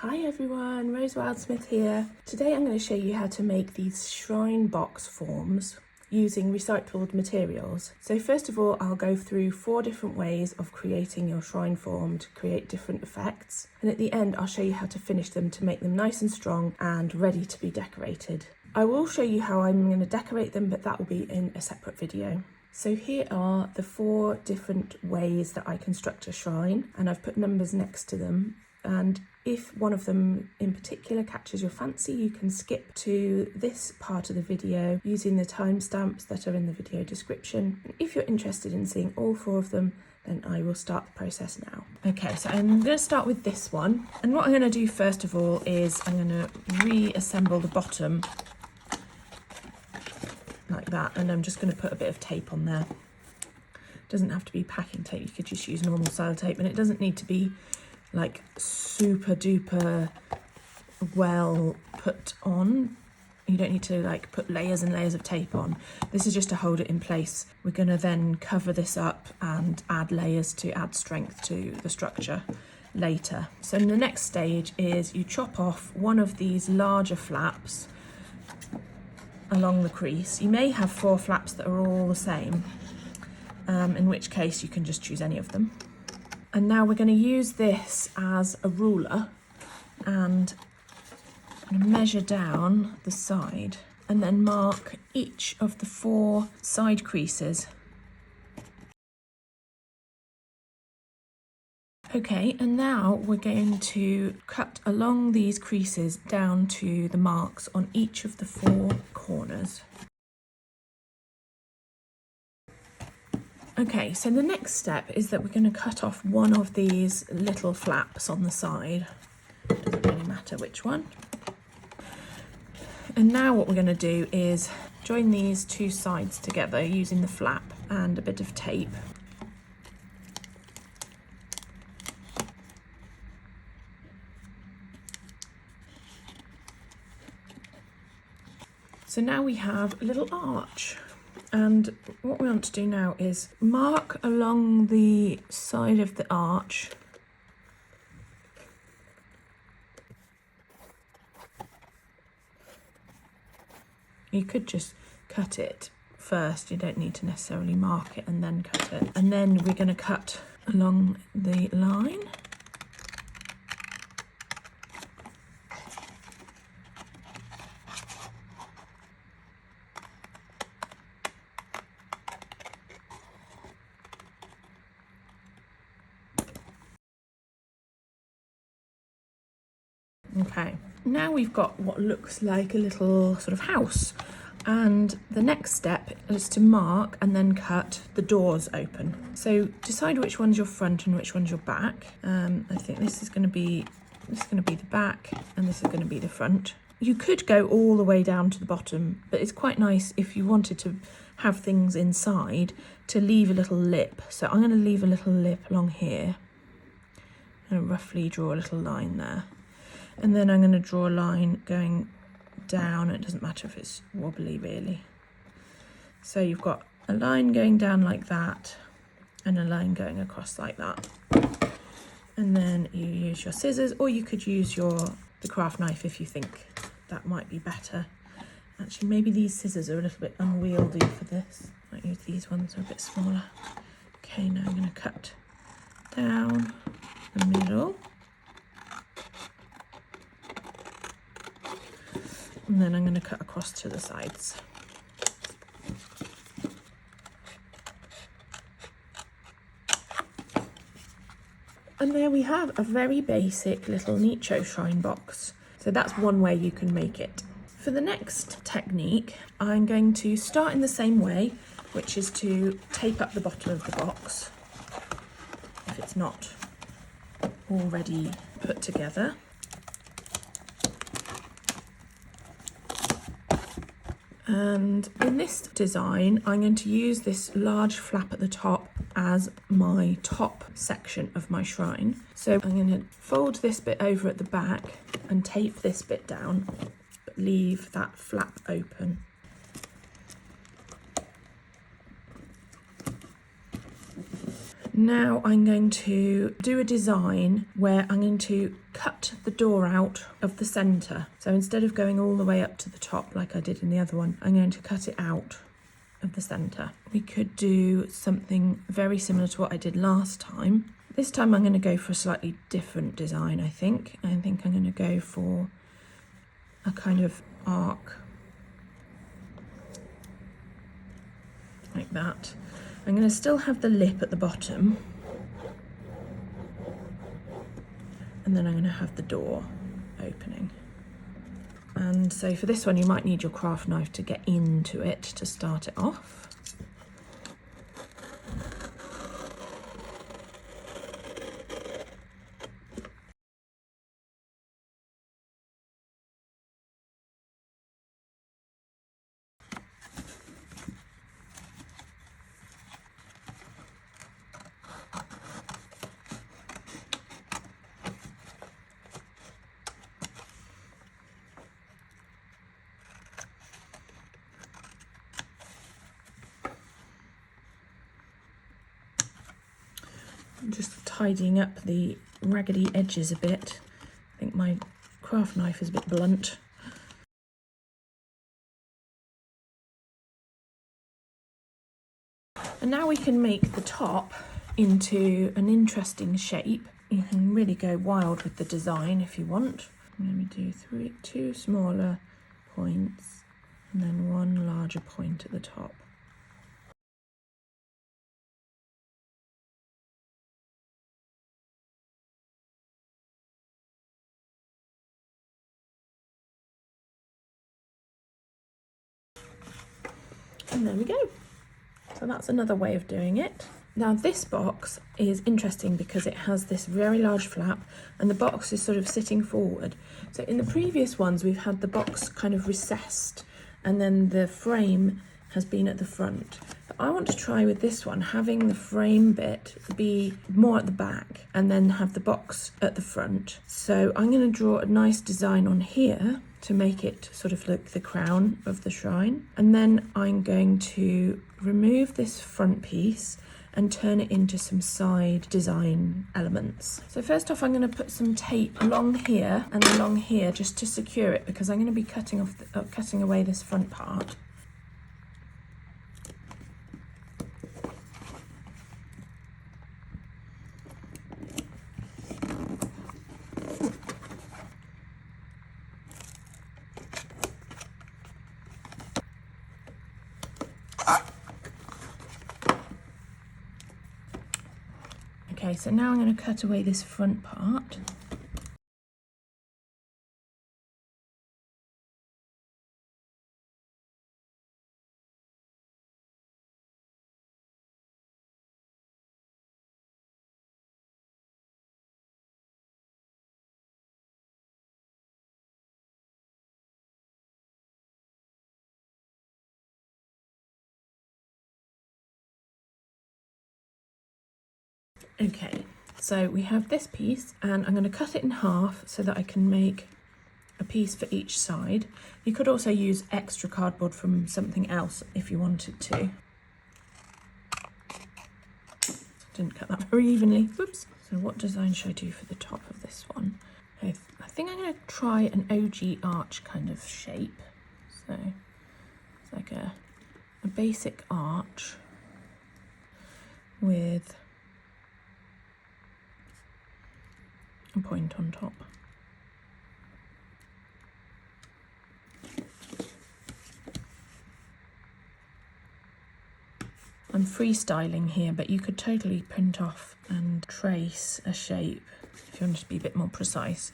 Hi everyone, Rose Wildsmith here. Today I'm going to show you how to make these shrine box forms using recycled materials. So first of all, I'll go through 4 different ways of creating your shrine form to create different effects. And at the end, I'll show you how to finish them to make them nice and strong and ready to be decorated. I will show you how I'm going to decorate them, but that will be in a separate video. So here are the 4 different ways that I construct a shrine, and I've put numbers next to them. And if one of them in particular catches your fancy, you can skip to this part of the video using the timestamps that are in the video description. If you're interested in seeing all 4 of them, then I will start the process now. Okay, so I'm going to start with this one. And what I'm going to do first of all is I'm going to reassemble the bottom like that, and I'm just going to put a bit of tape on there. It doesn't have to be packing tape, you could just use normal sellotape, and it doesn't need to be like super duper well put on. You don't need to like put layers and layers of tape on. This is just to hold it in place. We're going to then cover this up and add layers to add strength to the structure later. So the next stage is you chop off one of these larger flaps along the crease. You may have 4 flaps that are all the same, in which case you can just choose any of them. And now we're going to use this as a ruler and measure down the side and then mark each of the 4 side creases. Okay, and now we're going to cut along these creases down to the marks on each of the 4 corners. Okay, so the next step is that we're going to cut off one of these little flaps on the side. Doesn't really matter which one. And now what we're going to do is join these 2 sides together using the flap and a bit of tape. So now we have a little arch. And what we want to do now is mark along the side of the arch . You could just cut it first, you don't need to necessarily mark it and then cut it. And then we're going to cut along the line. Okay, now we've got what looks like a little sort of house, and the next step is to mark and then cut the doors open. So decide which one's your front and which one's your back. I think this is going to be the back and this is going to be the front. You could go all the way down to the bottom, but it's quite nice if you wanted to have things inside to leave a little lip. So I'm going to leave a little lip along here and roughly draw a little line there. And then I'm going to draw a line going down. It doesn't matter if it's wobbly really. So you've got a line going down like that and a line going across like that. And then you use your scissors, or you could use the craft knife if you think that might be better. Actually, maybe these scissors are a little bit unwieldy for this. I might use these ones, they're a bit smaller. Okay, now I'm going to cut down the middle. And then I'm going to cut across to the sides. And there we have a very basic little Nicho shrine box. So that's one way you can make it. For the next technique, I'm going to start in the same way, which is to tape up the bottom of the box if it's not already put together. And in this design, I'm going to use this large flap at the top as my top section of my shrine. So I'm going to fold this bit over at the back and tape this bit down, but leave that flap open. Now I'm going to do a design where I'm going to cut the door out of the centre. So instead of going all the way up to the top like I did in the other one, I'm going to cut it out of the centre. We could do something very similar to what I did last time. This time I'm going to go for a slightly different design, I think. I think I'm going to go for a kind of arc like that. I'm going to still have the lip at the bottom, and then I'm going to have the door opening. And so for this one you might need your craft knife to get into it to start it off. I'm just tidying up the raggedy edges a bit. I think my craft knife is a bit blunt. And now we can make the top into an interesting shape. You can really go wild with the design if you want. Let me do two smaller points and then one larger point at the top. And there we go. So that's another way of doing it. Now this box is interesting because it has this very large flap and the box is sort of sitting forward. So in the previous ones we've had the box kind of recessed and then the frame has been at the front. But I want to try with this one, having the frame bit be more at the back and then have the box at the front. So I'm going to draw a nice design on here to make it sort of look the crown of the shrine. And then I'm going to remove this front piece and turn it into some side design elements. So first off, I'm going to put some tape along here and along here just to secure it because I'm going to be cutting away this front part. Okay, so now I'm going to cut away this front part. Okay, so we have this piece and I'm going to cut it in half so that I can make a piece for each side. You could also use extra cardboard from something else if you wanted to. Didn't cut that very evenly, whoops. So what design should I do for the top of this one? I think I'm going to try an OG arch kind of shape. So it's like a basic arch with a point on top. I'm freestyling here, but you could totally print off and trace a shape if you want to be a bit more precise.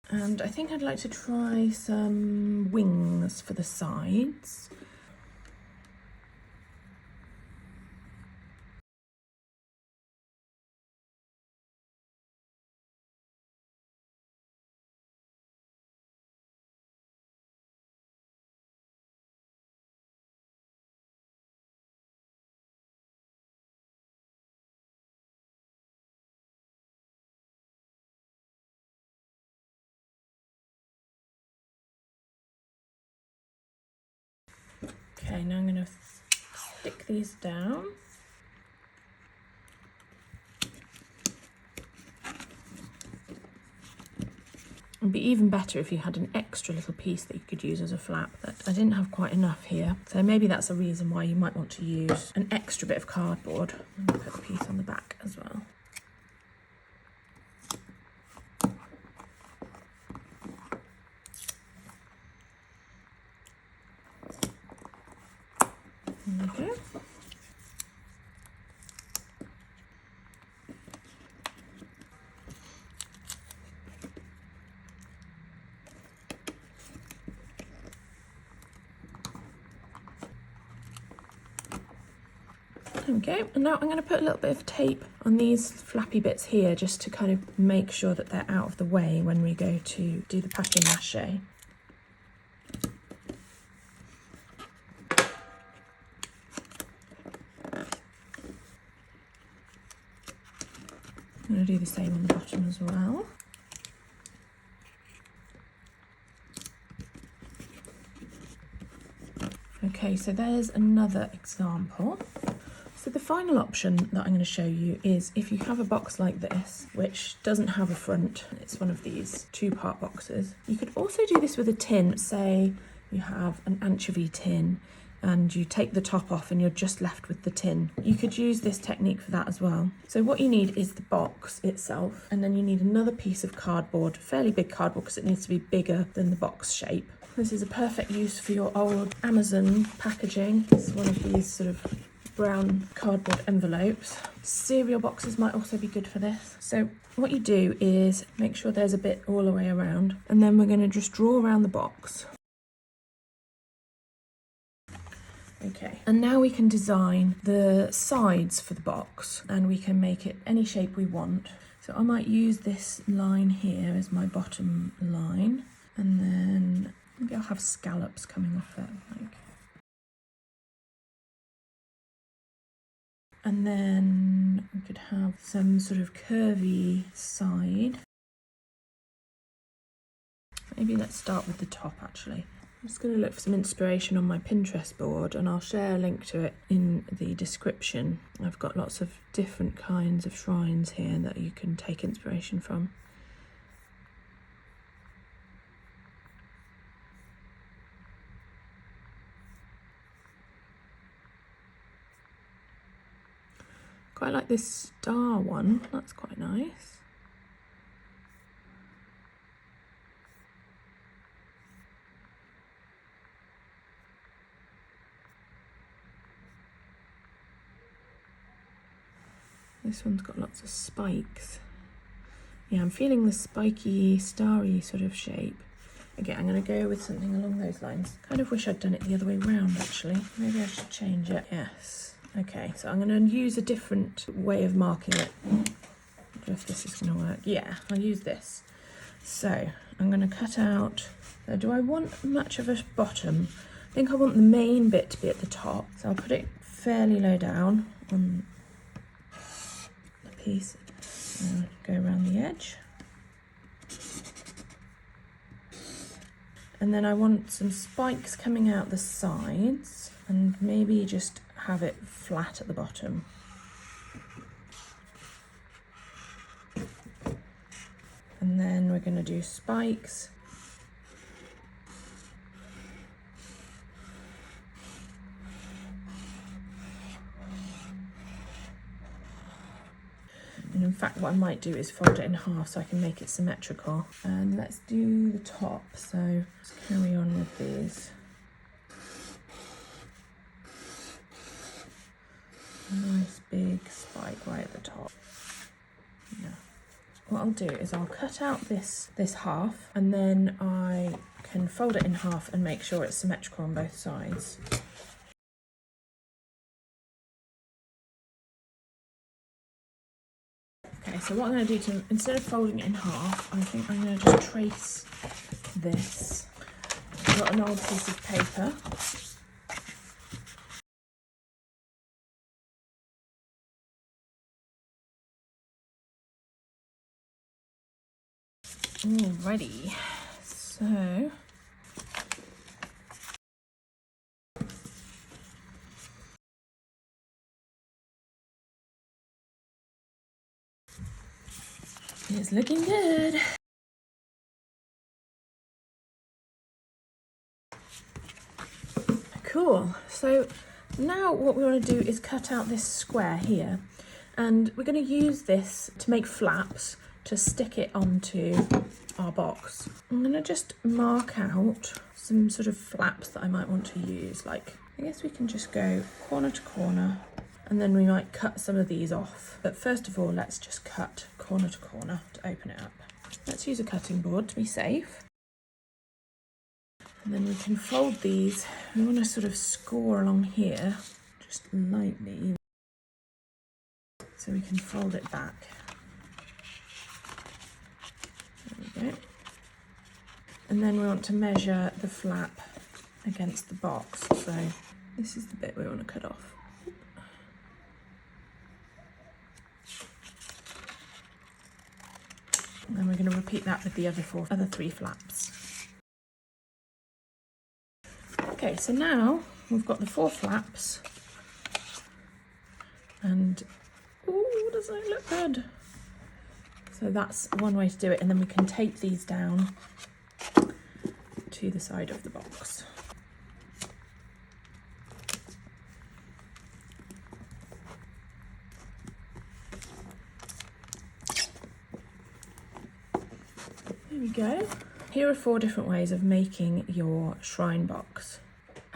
And I think I'd like to try some wings for the sides. Okay, now I'm going to stick these down. It'd be even better if you had an extra little piece that you could use as a flap, but I didn't have quite enough here. So maybe that's a reason why you might want to use an extra bit of cardboard. And put a piece on the back as well. There we go. Okay, and now I'm going to put a little bit of tape on these flappy bits here just to kind of make sure that they're out of the way when we go to do the papier mache. I'm going to do the same on the bottom as well. Okay, so there's another example. So the final option that I'm going to show you is if you have a box like this, which doesn't have a front, it's one of these two-part boxes. You could also do this with a tin. Say you have an anchovy tin and you take the top off and you're just left with the tin. You could use this technique for that as well. So what you need is the box itself, and then you need another piece of cardboard, fairly big cardboard because it needs to be bigger than the box shape. This is a perfect use for your old Amazon packaging. It's one of these sort of brown cardboard envelopes. Cereal boxes might also be good for this. So what you do is make sure there's a bit all the way around, and then we're going to just draw around the box. Okay, and now we can design the sides for the box, and we can make it any shape we want. So I might use this line here as my bottom line, and then maybe I'll have scallops coming off it, like. And then we could have some sort of curvy side. Maybe let's start with the top actually. I'm just going to look for some inspiration on my Pinterest board, and I'll share a link to it in the description. I've got lots of different kinds of shrines here that you can take inspiration from. Quite like this star one, that's quite nice. This one's got lots of spikes. Yeah, I'm feeling the spiky, starry sort of shape. Again, I'm going to go with something along those lines. Kind of wish I'd done it the other way round, actually. Maybe I should change it. Yes. Okay, so I'm going to use a different way of marking it. I don't know if this is going to work. Yeah, I'll use this. So I'm going to cut out. Do I want much of a bottom? I think I want the main bit to be at the top. So I'll put it fairly low down on the piece. Go around the edge. And then I want some spikes coming out the sides, and maybe just have it flat at the bottom. And then we're going to do spikes. And in fact, what I might do is fold it in half so I can make it symmetrical. And let's do the top. So let's carry on with these. A nice big spike right at the top. Yeah. What I'll do is I'll cut out this half, and then I can fold it in half and make sure it's symmetrical on both sides. Okay, so what I'm going to do instead of folding it in half, I think I'm going to just trace this. I've got an old piece of paper. Alrighty, so It's looking good. Cool. So now what we want to do is cut out this square here, and we're going to use this to make flaps to stick it onto our box. I'm going to just mark out some sort of flaps that I might want to use. Like, I guess we can just go corner to corner, and then we might cut some of these off. But first of all, let's just cut corner to corner to open it up. Let's use a cutting board to be safe. And then we can fold these. We want to sort of score along here, just lightly, so we can fold it back. There we go. And then we want to measure the flap against the box. So this is the bit we want to cut off. And then we're going to repeat that with the other three flaps. Okay, so now we've got the 4 flaps, and ooh, doesn't it look good? So that's one way to do it, and then we can tape these down to the side of the box. There we go. Here are 4 different ways of making your shrine box.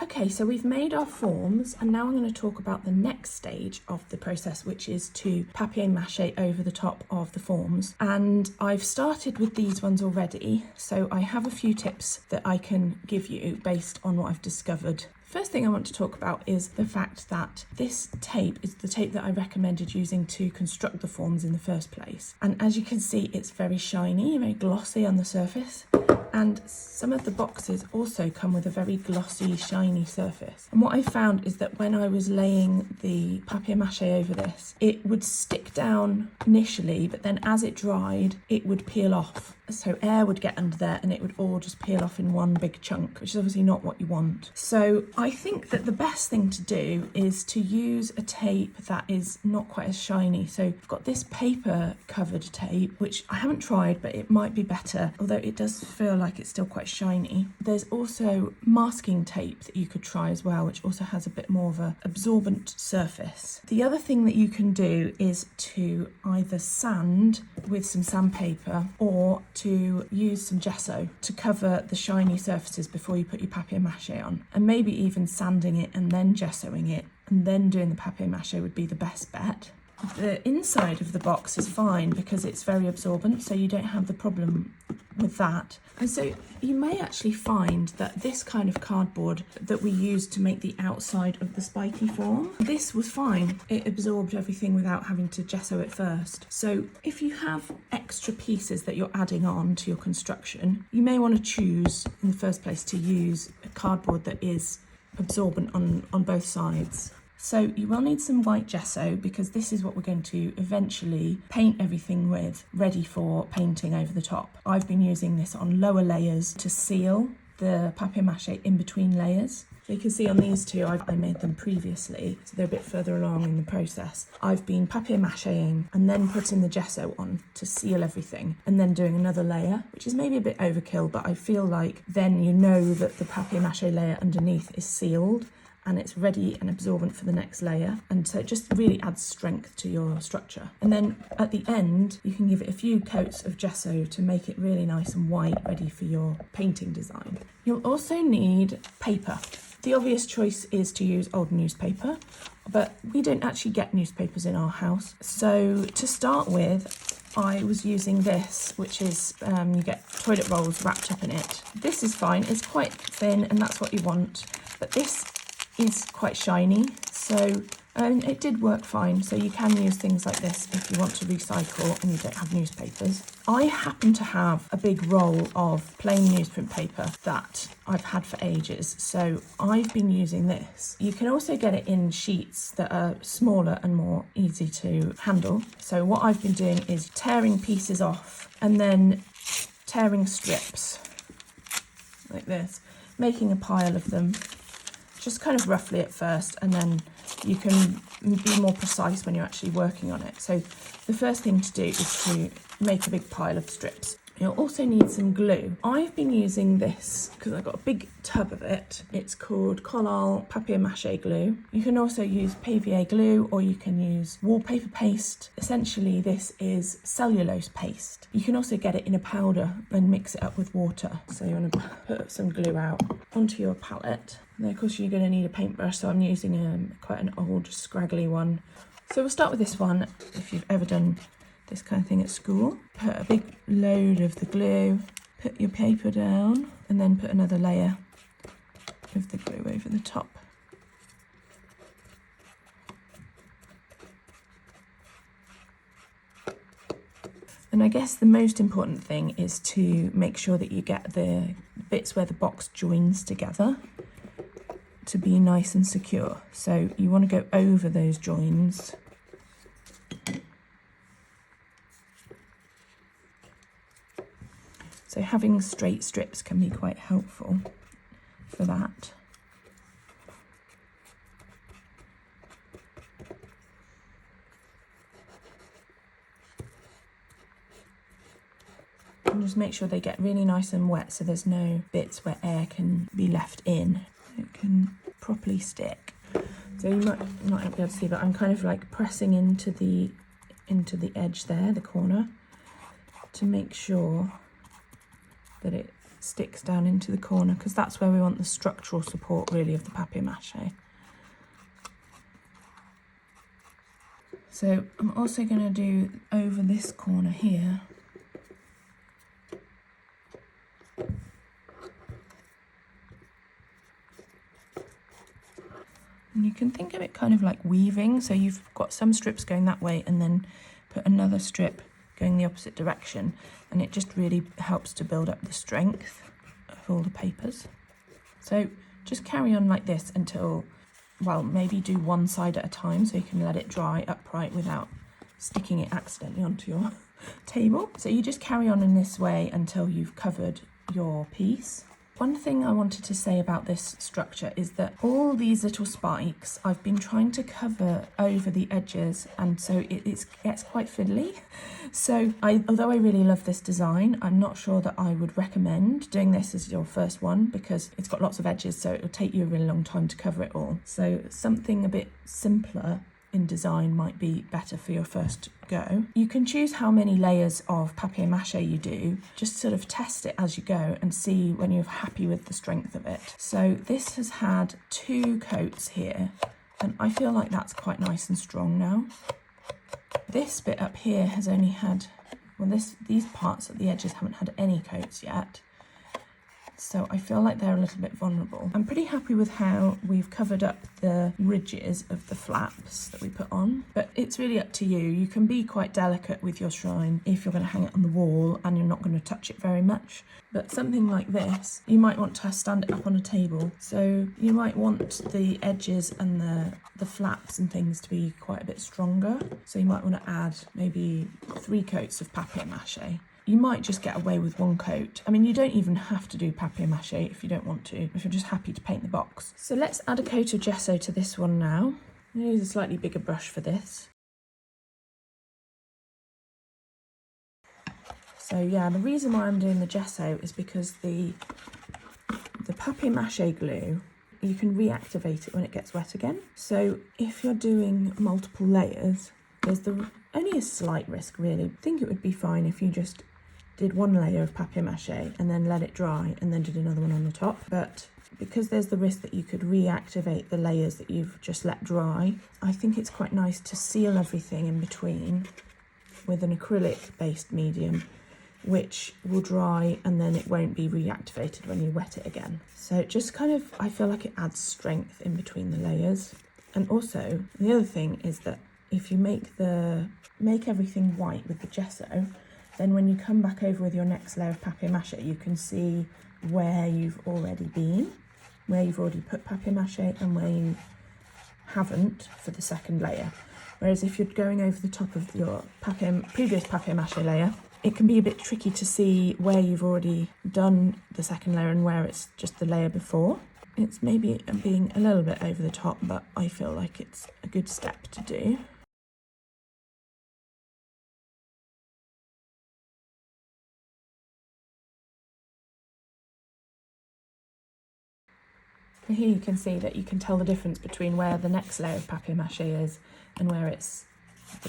Okay, so we've made our forms, and now I'm going to talk about the next stage of the process, which is to papier mâché over the top of the forms. And I've started with these ones already, so I have a few tips that I can give you based on what I've discovered. First thing I want to talk about is the fact that this tape is the tape that I recommended using to construct the forms in the first place. And as you can see, it's very shiny, very glossy on the surface. And some of the boxes also come with a very glossy, shiny surface. And what I found is that when I was laying the papier mâché over this, it would stick down initially, but then as it dried, it would peel off. So air would get under there and it would all just peel off in one big chunk, which is obviously not what you want. So I think that the best thing to do is to use a tape that is not quite as shiny. So I've got this paper covered tape, which I haven't tried, but it might be better, although it does feel like it's still quite shiny. There's also masking tape that you could try as well, which also has a bit more of a absorbent surface. The other thing that you can do is to either sand with some sandpaper or to use some gesso to cover the shiny surfaces before you put your papier mâché on, and maybe even sanding it and then gessoing it and then doing the papier mâché would be the best bet. The inside of the box is fine because it's very absorbent, so you don't have the problem with that. And so you may actually find that this kind of cardboard that we used to make the outside of the spiky form, this was fine. It absorbed everything without having to gesso it first. So if you have extra pieces that you're adding on to your construction, you may want to choose in the first place to use a cardboard that is absorbent on both sides. So you will need some white gesso because this is what we're going to eventually paint everything with, ready for painting over the top. I've been using this on lower layers to seal the papier mâché in between layers. So you can see on these two, I made them previously, so they're a bit further along in the process. I've been papier mâchéing and then putting the gesso on to seal everything, and then doing another layer, which is maybe a bit overkill, but I feel like then you know that the papier mâché layer underneath is sealed and it's ready and absorbent for the next layer, and so it just really adds strength to your structure. And then at the end you can give it a few coats of gesso to make it really nice and white, ready for your painting design. You'll also need paper. The obvious choice is to use old newspaper, but we don't actually get newspapers in our house. So to start with, I was using this, which is, you get toilet rolls wrapped up in it. This is fine, it's quite thin and that's what you want, but this is quite shiny, so it did work fine. So you can use things like this if you want to recycle and you don't have newspapers. I happen to have a big roll of plain newsprint paper that I've had for ages, so I've been using this. You can also get it in sheets that are smaller and more easy to handle. So what I've been doing is tearing pieces off and then tearing strips like this, making a pile of them, just kind of roughly at first, and then you can be more precise when you're actually working on it. So the first thing to do is to make a big pile of strips. You'll also need some glue. I've been using this because I've got a big tub of it. It's called Collal Papier Mache glue. You can also use Papier glue, or you can use wallpaper paste. Essentially, this is cellulose paste. You can also get it in a powder and mix it up with water. So you want to put some glue out onto your palette. And then of course you're going to need a paintbrush, so I'm using quite an old scraggly one. So we'll start with this one. If you've ever done this kind of thing at school, put a big load of the glue, put your paper down, and then put another layer of the glue over the top. And I guess the most important thing is to make sure that you get the bits where the box joins together to be nice and secure. So you want to go over those joins. So having straight strips can be quite helpful for that. And just make sure they get really nice and wet so there's no bits where air can be left in. It can properly stick. So you might not be able to see, but I'm kind of like pressing into the edge there, the corner, to make sure that it sticks down into the corner, because that's where we want the structural support really of the papier mâché. So I'm also going to do over this corner here. And you can think of it kind of like weaving, so you've got some strips going that way and then put another strip going the opposite direction, and it just really helps to build up the strength of all the papers. So just carry on like this until, well, maybe do one side at a time so you can let it dry upright without sticking it accidentally onto your table. So you just carry on in this way until you've covered your piece. One thing I wanted to say about this structure is that all these little spikes I've been trying to cover over the edges, and so it gets quite fiddly. So although I really love this design, I'm not sure that I would recommend doing this as your first one, because it's got lots of edges, so it'll take you a really long time to cover it all. So something a bit simpler in design might be better for your first go. You can choose how many layers of papier mâché you do, just sort of test it as you go and see when you're happy with the strength of it. So this has had 2 coats here, and I feel like that's quite nice and strong now. This bit up here has only had, well, these parts at the edges haven't had any coats yet. So I feel like they're a little bit vulnerable. I'm pretty happy with how we've covered up the ridges of the flaps that we put on, but it's really up to you. You can be quite delicate with your shrine if you're going to hang it on the wall and you're not going to touch it very much. But something like this, you might want to stand it up on a table. So you might want the edges and the flaps and things to be quite a bit stronger. So you might want to add maybe 3 coats of papier mâché. You might just get away with 1 coat. I mean, you don't even have to do papier mâché if you don't want to, if you're just happy to paint the box. So let's add a coat of gesso to this one now. I'm going to use a slightly bigger brush for this. So yeah, the reason why I'm doing the gesso is because the papier mâché glue, you can reactivate it when it gets wet again. So if you're doing multiple layers, there's only a slight risk really. I think it would be fine if you just did 1 layer of papier mâché and then let it dry and then did another one on the top. But because there's the risk that you could reactivate the layers that you've just let dry, I think it's quite nice to seal everything in between with an acrylic based medium, which will dry and then it won't be reactivated when you wet it again. So it just kind of, I feel like it adds strength in between the layers. And also the other thing is that if you make everything white with the gesso, then when you come back over with your next layer of papier mâché, you can see where you've already been, where you've already put papier mâché and where you haven't for the second layer. Whereas if you're going over the top of your previous papier mâché layer, it can be a bit tricky to see where you've already done the second layer and where it's just the layer before. It's maybe being a little bit over the top, but I feel like it's a good step to do. And here you can see that you can tell the difference between where the next layer of papier-mâché is and where it's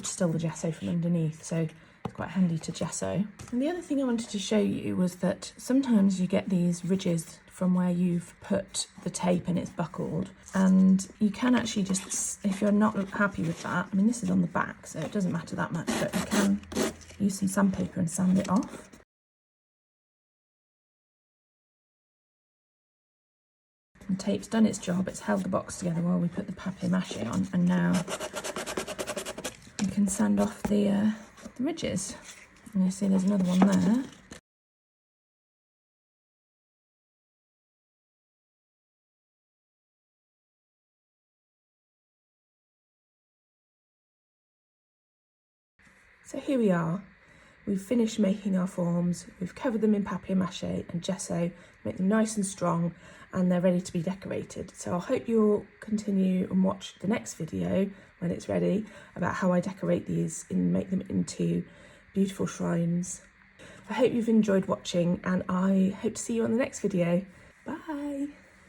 still the gesso from underneath, so it's quite handy to gesso. And the other thing I wanted to show you was that sometimes you get these ridges from where you've put the tape and it's buckled, and you can actually just, if you're not happy with that, I mean this is on the back so it doesn't matter that much, but you can use some sandpaper and sand it off. The tape's done its job, it's held the box together while we put the papier-mâché on, and now you can sand off the ridges. And you see there's another one there. So here we are. We've finished making our forms, we've covered them in papier-mâché and gesso, make them nice and strong, and they're ready to be decorated. So I hope you'll continue and watch the next video when it's ready about how I decorate these and make them into beautiful shrines. I hope you've enjoyed watching, and I hope to see you on the next video. Bye!